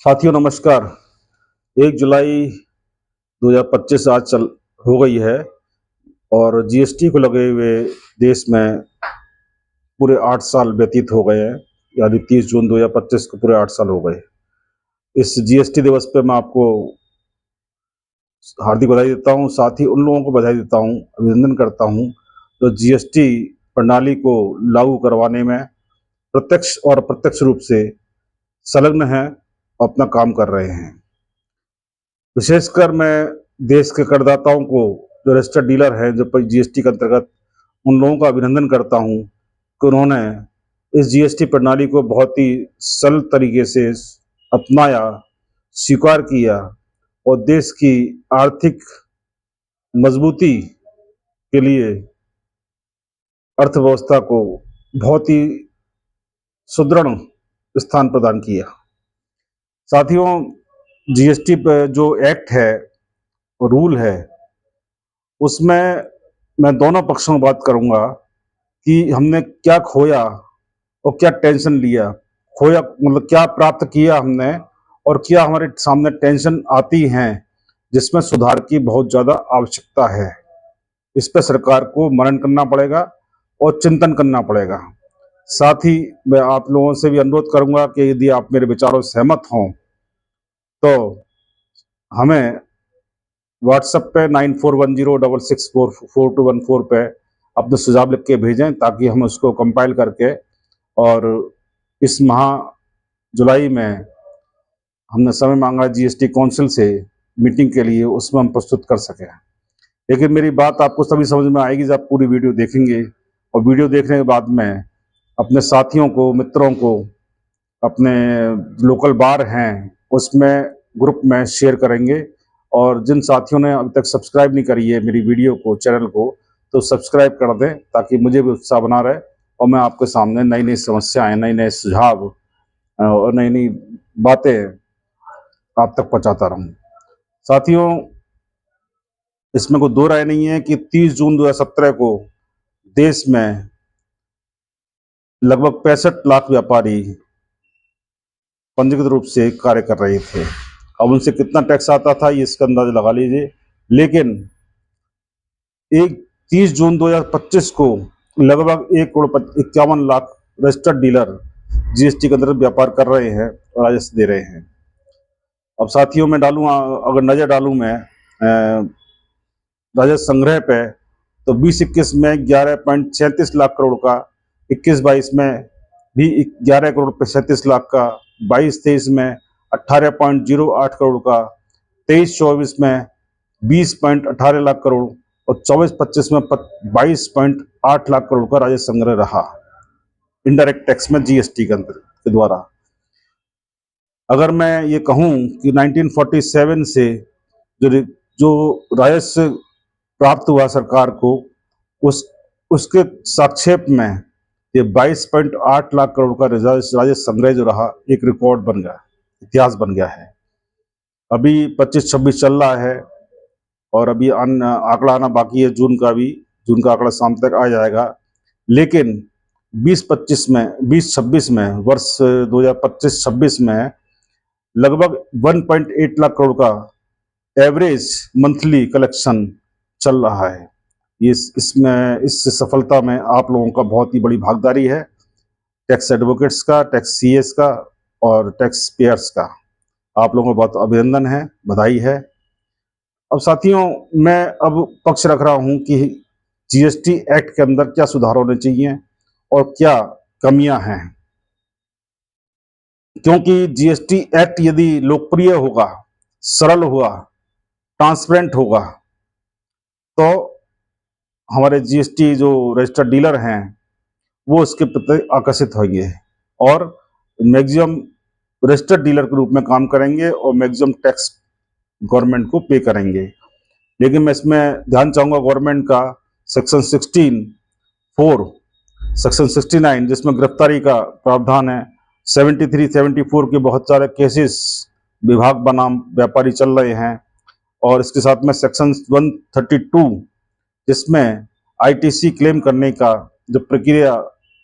साथियों नमस्कार। 1 जुलाई 2025 आज चल हो गई है और जीएसटी को लगे हुए देश में पूरे 8 साल व्यतीत हो गए हैं। यानी 30 जून 2025 को पूरे 8 साल हो गए। इस जीएसटी दिवस पे मैं आपको हार्दिक बधाई देता हूँ, साथ ही उन लोगों को बधाई देता हूँ, अभिनंदन करता हूँ जो जीएसटी प्रणाली को लागू करवाने में प्रत्यक्ष और अप्रत्यक्ष रूप से संलग्न हैं, अपना काम कर रहे हैं। विशेषकर मैं देश के करदाताओं को, जो रजिस्टर्ड डीलर हैं, जो जीएसटी के अंतर्गत, उन लोगों का अभिनंदन करता हूं कि उन्होंने इस जीएसटी प्रणाली को बहुत ही सरल तरीके से अपनाया, स्वीकार किया और देश की आर्थिक मजबूती के लिए अर्थव्यवस्था को बहुत ही सुदृढ़ स्थान प्रदान किया। साथियों, जीएसटी पे जो एक्ट है, रूल है, उसमें मैं दोनों पक्षों में बात करूंगा कि हमने क्या खोया और क्या टेंशन लिया। खोया मतलब क्या प्राप्त किया हमने, और क्या हमारे सामने टेंशन आती हैं जिसमें सुधार की बहुत ज़्यादा आवश्यकता है। इस पर सरकार को मनन करना पड़ेगा और चिंतन करना पड़ेगा। साथ ही मैं आप लोगों से भी अनुरोध करूंगा कि यदि आप मेरे विचारों से सहमत हों तो हमें व्हाट्सएप पे 9410664214 पे अपने सुझाव लिख के भेजें, ताकि हम उसको कंपाइल करके और इस माह जुलाई में हमने समय मांगा जीएसटी काउंसिल से मीटिंग के लिए, उसमें हम प्रस्तुत कर सकें। लेकिन मेरी बात आपको तभी समझ में आएगी जब पूरी वीडियो देखेंगे, और वीडियो देखने के बाद में अपने साथियों को, मित्रों को, अपने लोकल बार हैं उसमें ग्रुप में शेयर करेंगे। और जिन साथियों ने अभी तक सब्सक्राइब नहीं करी है मेरी वीडियो को, चैनल को, तो सब्सक्राइब कर दें, ताकि मुझे भी उत्साह बना रहे और मैं आपके सामने नई नई समस्याएं, नए नए सुझाव और नई नई बातें आप तक पहुंचाता रहूं। साथियों, इसमें कोई दो राय नहीं है कि 30 जून 2017 को देश में लगभग 65 लाख व्यापारी पंजीकृत रूप से कार्य कर रहे थे। अब उनसे कितना टैक्स आता था ये इसका अंदाजा लगा लीजिए। लेकिन 30 जून 2025 को लगभग 1,51,00,000 रजिस्टर्ड डीलर जीएसटी के अंतर्गत व्यापार कर रहे हैं और राजस्व दे रहे हैं। अब साथियों में डालूँ, अगर नजर डालूं मैं राजस्व संग्रह पे, तो 2021 में 11.37 लाख करोड़ का, 21-22 में भी 11 करोड़ 37 लाख का, 22-23 में 18.08 करोड़ का, 23-24 में 20.18 लाख करोड़ और 24-25 में 22.8 लाख करोड़ का राजस्व संग्रह रहा इनडायरेक्ट टैक्स में जीएसटी के द्वारा। अगर मैं ये कहूं कि 1947 से जो राजस्व प्राप्त हुआ सरकार को, उसके सापेक्ष में ये 22.8 लाख करोड़ का राजस्व संग्रह जो रहा, एक रिकॉर्ड बन गया, इतिहास बन गया है। अभी 25-26 चल रहा है और अभी आंकड़ा आना बाकी है, जून का आंकड़ा शाम तक आ जाएगा। लेकिन 2026 में वर्ष 2025-26 में लगभग 1.8 लाख करोड़ का एवरेज मंथली कलेक्शन चल रहा है। इस सफलता में आप लोगों का बहुत ही बड़ी भागीदारी है, टैक्स एडवोकेट्स का, टैक्स सीएस का और टैक्स पेयर्स का। आप लोगों को बहुत अभिनंदन है, बधाई है। अब साथियों, मैं अब पक्ष रख रहा हूं कि जीएसटी एक्ट के अंदर क्या सुधार होने चाहिए और क्या कमियां हैं। क्योंकि जीएसटी एक्ट यदि लोकप्रिय होगा, सरल हुआ, ट्रांसपेरेंट होगा, तो हमारे जीएसटी जो रजिस्टर्ड डीलर हैं वो इसके प्रति आकर्षित होंगे और मैक्सिमम रजिस्टर्ड डीलर के रूप में काम करेंगे और मैक्सिमम टैक्स गवर्नमेंट को पे करेंगे। लेकिन मैं इसमें ध्यान चाहूँगा गवर्नमेंट का सेक्शन 16(4), सेक्शन 69 जिसमें गिरफ्तारी का प्रावधान है, 73, 74 के बहुत सारे केसेस विभाग बनाम व्यापारी चल रहे हैं। और इसके साथ में सेक्शन 132 जिसमें आईटीसी क्लेम करने का जो प्रक्रिया,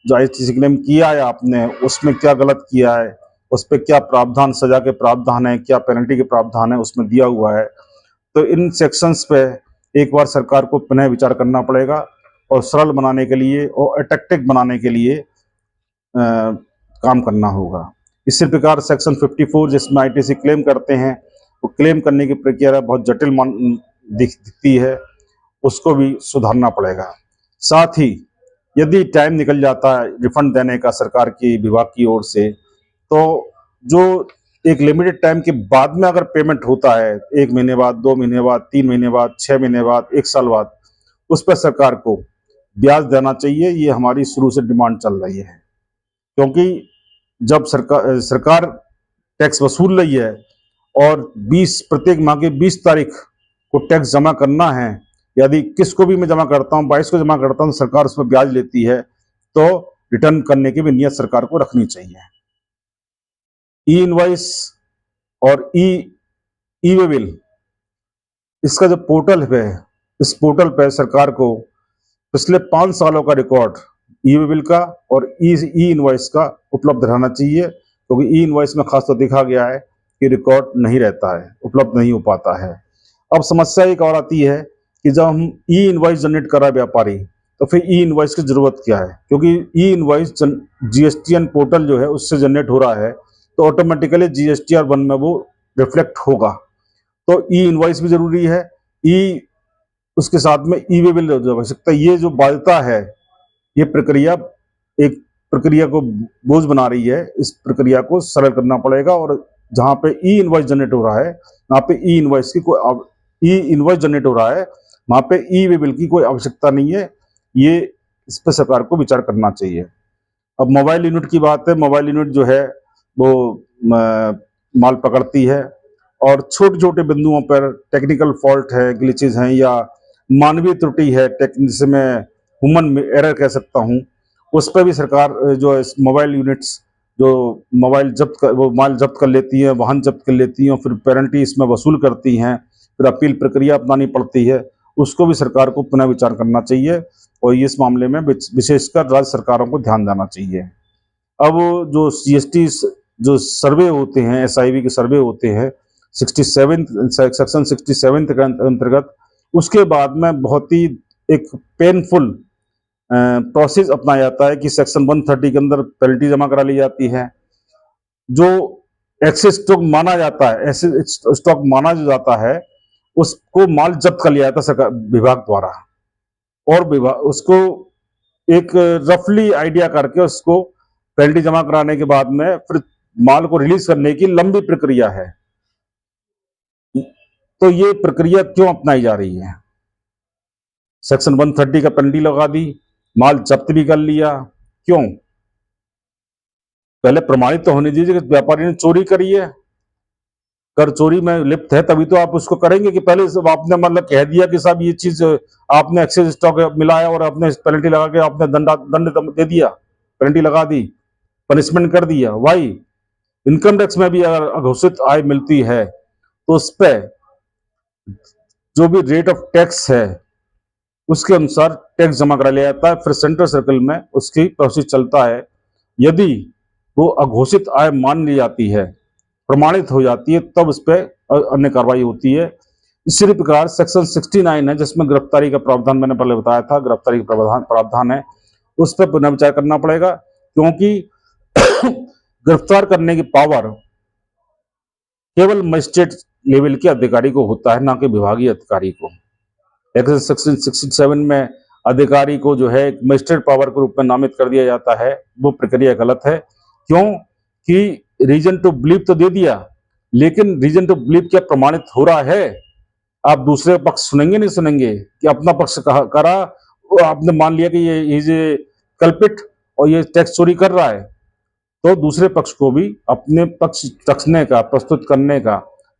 जो आईटीसी क्लेम किया है आपने, उसमें क्या गलत किया है उस पे क्या प्रावधान, सजा के प्रावधान है, क्या पेनल्टी के प्रावधान है, उसमें दिया हुआ है। तो इन सेक्शंस पे एक बार सरकार को पुनः विचार करना पड़ेगा और सरल बनाने के लिए और अट्रैक्टिव बनाने के लिए काम करना होगा। इसी प्रकार सेक्शन 54 जिसमें आईटीसी क्लेम करते हैं, वो क्लेम करने की प्रक्रिया बहुत जटिल दिखती है, उसको भी सुधारना पड़ेगा। साथ ही यदि टाइम निकल जाता है रिफंड देने का सरकार की विभाग की ओर से, तो जो एक लिमिटेड टाइम के बाद में अगर पेमेंट होता है, 1 महीने बाद, 2 महीने बाद, 3 महीने बाद, 6 महीने बाद, 1 साल बाद, उस पर सरकार को ब्याज देना चाहिए। ये हमारी शुरू से डिमांड चल रही है, क्योंकि जब सरकार टैक्स वसूल रही है और प्रत्येक माह की 20 तारीख को टैक्स जमा करना है, यदि किसको भी मैं जमा करता हूँ, 22 को जमा करता हूँ, सरकार उस पर ब्याज लेती है, तो रिटर्न करने की भी नियत सरकार को रखनी चाहिए। ई इनवॉइस और ई वे बिल, इसका जो पोर्टल है, इस पोर्टल पर सरकार को पिछले 5 सालों का रिकॉर्ड ई वे बिल का और ई इनवॉइस का उपलब्ध रहना चाहिए, क्योंकि ई इनवॉइस में खासतौर देखा गया है कि रिकॉर्ड नहीं रहता है, उपलब्ध नहीं हो पाता है। अब समस्या एक और आती है कि जब हम ई इनवॉइस जनरेट कर रहा है व्यापारी, तो फिर ई इनवॉइस की जरूरत क्या है, क्योंकि ई इनवॉइस जीएसटीएन पोर्टल जो है उससे जनरेट हो रहा है, तो ऑटोमेटिकली जीएसटीआर 1 में वो रिफ्लेक्ट होगा। तो ई इनवॉइस भी जरूरी है, उसके साथ में ई वे बिल की आवश्यकता। ये जो बाध्यता है, ये प्रक्रिया एक प्रक्रिया को बोझ बना रही है। इस प्रक्रिया को सरल करना पड़ेगा और जहां पे ई इनवॉइस जनरेट हो रहा है, वहां पे ई इनवॉइस जनरेट हो रहा है, वहां पे ई वे बिल की कोई आवश्यकता नहीं है। ये इस पर सरकार को विचार करना चाहिए। अब मोबाइल यूनिट की बात है, मोबाइल यूनिट जो है वो माल पकड़ती है और छोटे छोटे बिंदुओं पर टेक्निकल फॉल्ट है, ग्लिचेज हैं या मानवीय त्रुटि है, जिसमें ह्यूमन एरर कह सकता हूँ, उस पर भी सरकार जो है मोबाइल यूनिट्स जो वो माल जब्त कर लेती है, वाहन जब्त कर लेती हैं और फिर पेनल्टी इसमें वसूल करती हैं, फिर अपील प्रक्रिया अपनानी पड़ती है, उसको भी सरकार को पुनः विचार करना चाहिए और इस मामले में विशेषकर राज्य सरकारों को ध्यान देना चाहिए। अब जो जीएसटी जो सर्वे होते हैं, एसआईवी के सर्वे होते हैं 67 सेक्शन 67 के अंतर्गत, उसके बाद में बहुत ही एक पेनफुल प्रोसेस अपनाया जाता है कि सेक्शन 130 के अंदर पेनल्टी जमा करा ली जाती है। जो एक्सेस स्टॉक माना जाता है, ऐसे स्टॉक माना जो जाता है, उसको माल जब्त कर लिया जाता है सरकार विभाग द्वारा, और विभाग उसको एक रफली आइडिया करके उसको पेनल्टी जमा कराने के बाद में फिर माल को रिलीज करने की लंबी प्रक्रिया है। तो ये प्रक्रिया क्यों अपनाई जा रही है? सेक्शन 130 का पेनल्टी लगा दी, माल जब्त भी कर लिया, क्यों? पहले प्रमाणित तो होने दीजिए कि व्यापारी ने चोरी करी है, कर चोरी में लिप्त है, तभी तो आप उसको करेंगे कि पहले आपने मतलब कह दिया कि साहब ये चीज आपने एक्सेस स्टॉक मिलाया और आपने पेनल्टी लगा के आपने दंड दे दिया, पेनल्टी लगा दी, पनिशमेंट कर दिया। वाई इनकम टैक्स में भी अगर अघोषित आय मिलती है तो उस पर जो भी रेट ऑफ टैक्स है उसके अनुसार टैक्स जमा करा लिया जाता है, फिर सेंट्रल सर्कल में उसकी प्रोसेस चलता है। यदि वो अघोषित आय मान ली जाती है, प्रमाणित हो जाती है, तब उस पर अन्य कार्रवाई होती है। इसी प्रकार सेक्शन 69 है जिसमें गिरफ्तारी का प्रावधान मैंने पहले बताया था, गिरफ्तारी का प्रावधान है, उस पर पुनः विचार करना पड़ेगा, क्योंकि गिरफ्तार करने की पावर केवल मजिस्ट्रेट लेवल के अधिकारी को होता है, ना कि विभागीय अधिकारी को। सेक्शन 67 में अधिकारी को जो है मजिस्ट्रेट पावर के रूप में नामित कर दिया जाता है, वो प्रक्रिया गलत है। क्यों कि रीजन टू बिलीव तो दे दिया, लेकिन रीजन टू बिलीव क्या प्रमाणित हो रहा है? आप दूसरे पक्ष सुनेंगे नहीं सुनेंगे कि अपना पक्ष करा, आपने मान लिया कि ये कल्पिट और ये टैक्स चोरी कर रहा है, तो दूसरे पक्ष को भी अपने पक्ष रखने का, प्रस्तुत करने का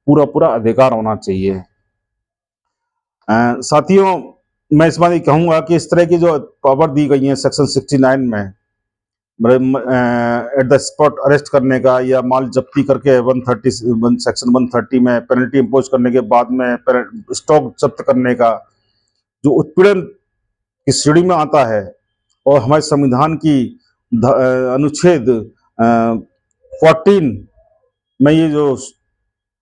पूरा पूरा अधिकार होना चाहिए। साथियों, मैं इस बात कहूंगा कि इस तरह की जो पावर दी गई है सेक्शन 69 में, एट द स्पॉट अरेस्ट करने का या माल जब्ती करके 130 सेक्शन 130 में पेनल्टी इम्पोज करने के बाद में स्टॉक जब्त करने का, जो उत्पीड़न की श्रेणी में आता है और हमारे संविधान की अनुच्छेद 14 में ये जो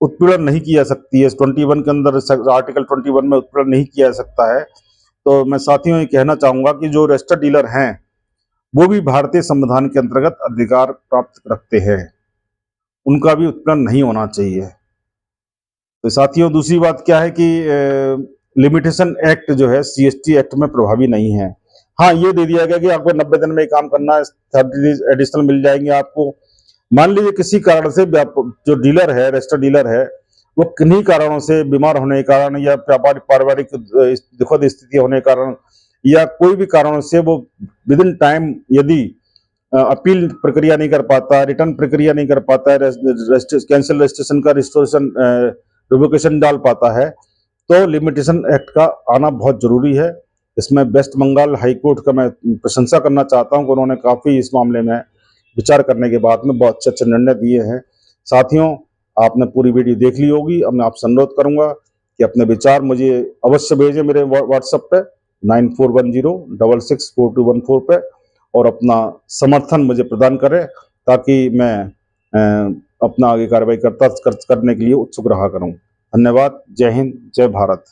उत्पीड़न नहीं किया सकती है, 21 के अंदर आर्टिकल 21 में उत्पीड़न नहीं किया जा सकता है। तो मैं साथियों ये कहना चाहूंगा कि जो रजिस्टर्ड डीलर हैं वो भी भारतीय संविधान के अंतर्गत अधिकार प्राप्त रखते हैं, उनका भी उत्पीड़न नहीं होना चाहिए। तो साथियों दूसरी बात क्या है कि लिमिटेशन एक्ट जो है सीएसटी एक्ट में प्रभावी नहीं है। हाँ, ये दे दिया गया कि आपको 90 दिन में काम करना है, 30 डेज एडिशनल मिल जाएंगे आपको। मान लीजिए किसी कारण से जो डीलर है, रजिस्टर्ड डीलर है, वो किन्हीं कारणों से बीमार होने के कारण या व्यापारिक पारिवारिक दुखद स्थिति होने के कारण या कोई भी कारणों से वो विद इन टाइम यदि अपील प्रक्रिया नहीं कर पाता, रिटर्न प्रक्रिया नहीं कर पाता है, कैंसिल रजिस्ट्रेशन का रिस्टोरेशन रिवोकेशन डाल पाता है, तो लिमिटेशन एक्ट का आना बहुत जरूरी है। इसमें वेस्ट बंगाल हाई कोर्ट का मैं प्रशंसा करना चाहता हूं कि उन्होंने काफी इस मामले में विचार करने के बाद में बहुत अच्छे अच्छे निर्णय दिए हैं। साथियों, आपने पूरी वीडियो देख ली होगी। अब मैं आपसे अनुरोध करूंगा कि अपने विचार मुझे अवश्य भेजें मेरे व्हाट्सएप पे 9410664214 पे और अपना समर्थन मुझे प्रदान करें ताकि मैं अपना आगे कार्रवाई करने के लिए उत्सुक रहा करूं। धन्यवाद। जय हिंद, जय भारत।